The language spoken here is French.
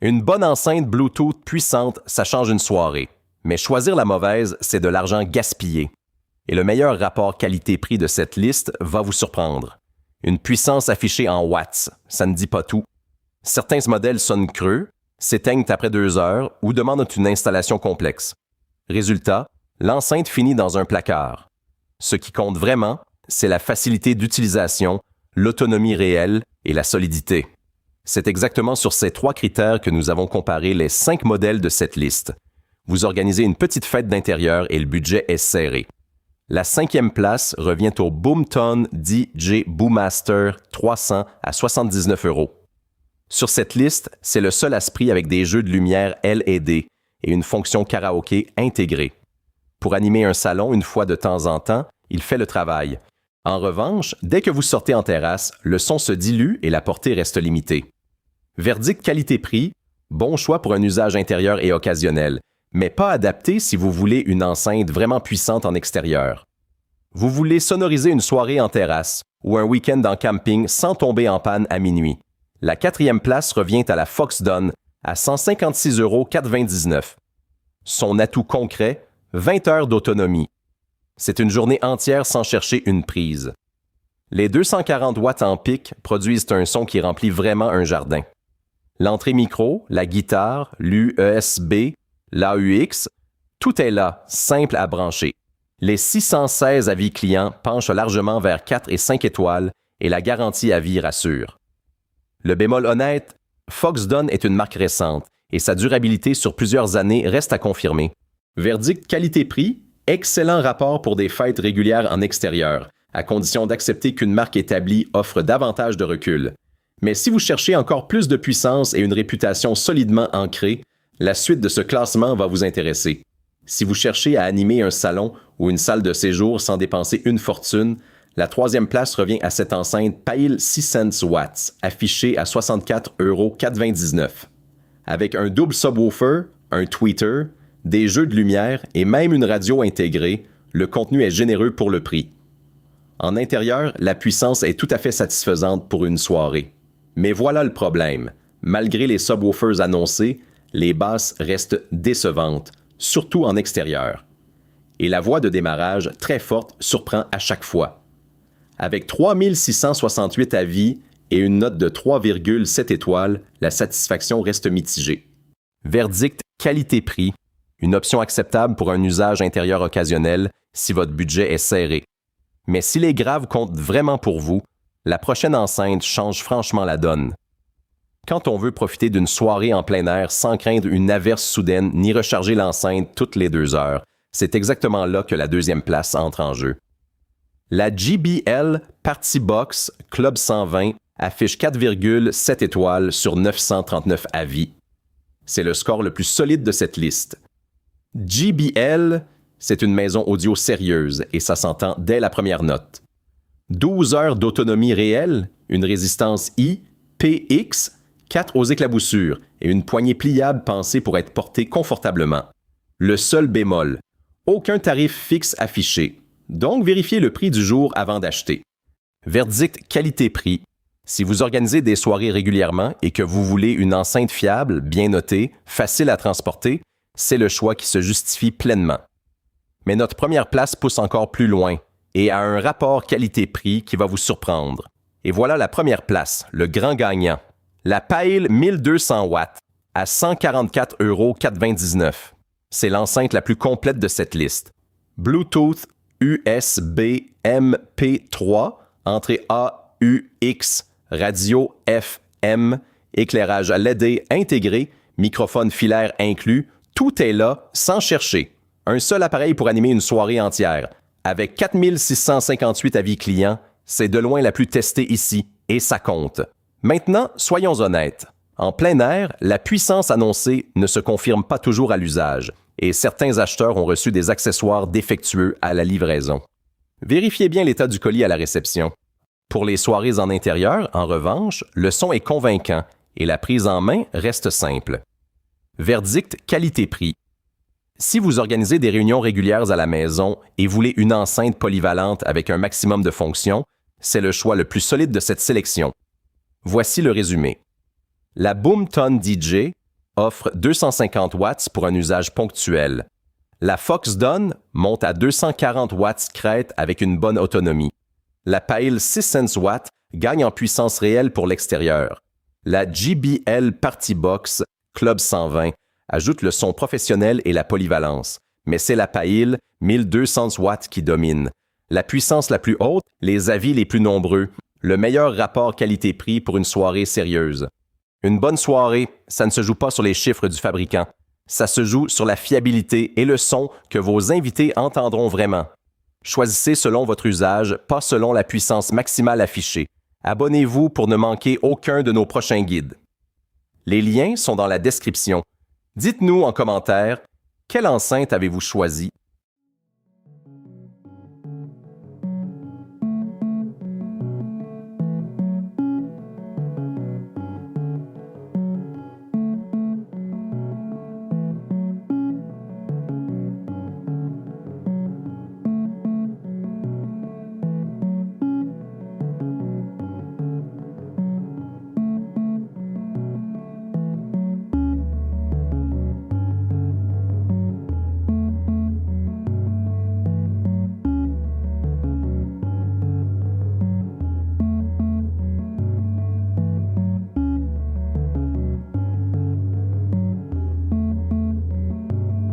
Une bonne enceinte Bluetooth puissante, ça change une soirée. Mais choisir la mauvaise, c'est de l'argent gaspillé. Et le meilleur rapport qualité-prix de cette liste va vous surprendre. Une puissance affichée en watts, ça ne dit pas tout. Certains modèles sonnent creux, s'éteignent après 2 heures ou demandent une installation complexe. Résultat, l'enceinte finit dans un placard. Ce qui compte vraiment, c'est la facilité d'utilisation, l'autonomie réelle et la solidité. C'est exactement sur ces 3 critères que nous avons comparé les 5 modèles de cette liste. Vous organisez une petite fête d'intérieur et le budget est serré. La 5e place revient au Boomton DJ Boomaster 300 à 79 €. Sur cette liste, c'est le seul Esprit avec des jeux de lumière LED et une fonction karaoké intégrée. Pour animer un salon une fois de temps en temps, il fait le travail. En revanche, dès que vous sortez en terrasse, le son se dilue et la portée reste limitée. Verdict qualité-prix, bon choix pour un usage intérieur et occasionnel, mais pas adapté si vous voulez une enceinte vraiment puissante en extérieur. Vous voulez sonoriser une soirée en terrasse ou un week-end en camping sans tomber en panne à minuit. La 4e place revient à la Foxdon à 156,99 €. Son atout concret, 20 heures d'autonomie. C'est une journée entière sans chercher une prise. Les 240 watts en pic produisent un son qui remplit vraiment un jardin. L'entrée micro, la guitare, l'UESB, l'AUX, tout est là, simple à brancher. Les 616 avis clients penchent largement vers 4 et 5 étoiles et la garantie à vie rassure. Le bémol honnête, Foxdon est une marque récente et sa durabilité sur plusieurs années reste à confirmer. Verdict qualité-prix, excellent rapport pour des fêtes régulières en extérieur, à condition d'accepter qu'une marque établie offre davantage de recul. Mais si vous cherchez encore plus de puissance et une réputation solidement ancrée, la suite de ce classement va vous intéresser. Si vous cherchez à animer un salon ou une salle de séjour sans dépenser une fortune, la 3e place revient à cette enceinte Pyle 600 watts, affichée à 64,99 €. Avec un double subwoofer, un tweeter, des jeux de lumière et même une radio intégrée, le contenu est généreux pour le prix. En intérieur, la puissance est tout à fait satisfaisante pour une soirée. Mais voilà le problème. Malgré les subwoofers annoncés, les basses restent décevantes, surtout en extérieur. Et la voix de démarrage très forte surprend à chaque fois. Avec 3668 avis et une note de 3,7 étoiles, la satisfaction reste mitigée. Verdict qualité-prix, une option acceptable pour un usage intérieur occasionnel si votre budget est serré. Mais si les graves comptent vraiment pour vous, la prochaine enceinte change franchement la donne. Quand on veut profiter d'une soirée en plein air sans craindre une averse soudaine ni recharger l'enceinte toutes les 2 heures, c'est exactement là que la 2e place entre en jeu. La JBL Party Box Club 120 affiche 4,7 étoiles sur 939 avis. C'est le score le plus solide de cette liste. JBL, c'est une maison audio sérieuse et ça s'entend dès la première note. 12 heures d'autonomie réelle, une résistance IPX, 4 aux éclaboussures et une poignée pliable pensée pour être portée confortablement. Le seul bémol, aucun tarif fixe affiché, donc vérifiez le prix du jour avant d'acheter. Verdict qualité-prix. Si vous organisez des soirées régulièrement et que vous voulez une enceinte fiable, bien notée, facile à transporter, c'est le choix qui se justifie pleinement. Mais notre première place pousse encore plus loin et a un rapport qualité-prix qui va vous surprendre. Et voilà la première place, le grand gagnant. La Pyle 1200 watts à 144,99 €. C'est l'enceinte la plus complète de cette liste. Bluetooth USB MP3, entrée AUX, radio FM, éclairage LED intégré, microphone filaire inclus, tout est là sans chercher. Un seul appareil pour animer une soirée entière. Avec 4658 avis clients, c'est de loin la plus testée ici, et ça compte. Maintenant, soyons honnêtes. En plein air, la puissance annoncée ne se confirme pas toujours à l'usage, et certains acheteurs ont reçu des accessoires défectueux à la livraison. Vérifiez bien l'état du colis à la réception. Pour les soirées en intérieur, en revanche, le son est convaincant et la prise en main reste simple. Verdict qualité-prix. Si vous organisez des réunions régulières à la maison et voulez une enceinte polyvalente avec un maximum de fonctions, c'est le choix le plus solide de cette sélection. Voici le résumé. La Boomton DJ, offre 250 watts pour un usage ponctuel. La Foxdon monte à 240 watts crête avec une bonne autonomie. La Pail 600 watts gagne en puissance réelle pour l'extérieur. La JBL Party Box Club 120 ajoute le son professionnel et la polyvalence, mais c'est la Pail 1200 watts qui domine. La puissance la plus haute, les avis les plus nombreux, le meilleur rapport qualité-prix pour une soirée sérieuse. Une bonne soirée, ça ne se joue pas sur les chiffres du fabricant. Ça se joue sur la fiabilité et le son que vos invités entendront vraiment. Choisissez selon votre usage, pas selon la puissance maximale affichée. Abonnez-vous pour ne manquer aucun de nos prochains guides. Les liens sont dans la description. Dites-nous en commentaire, quelle enceinte avez-vous choisi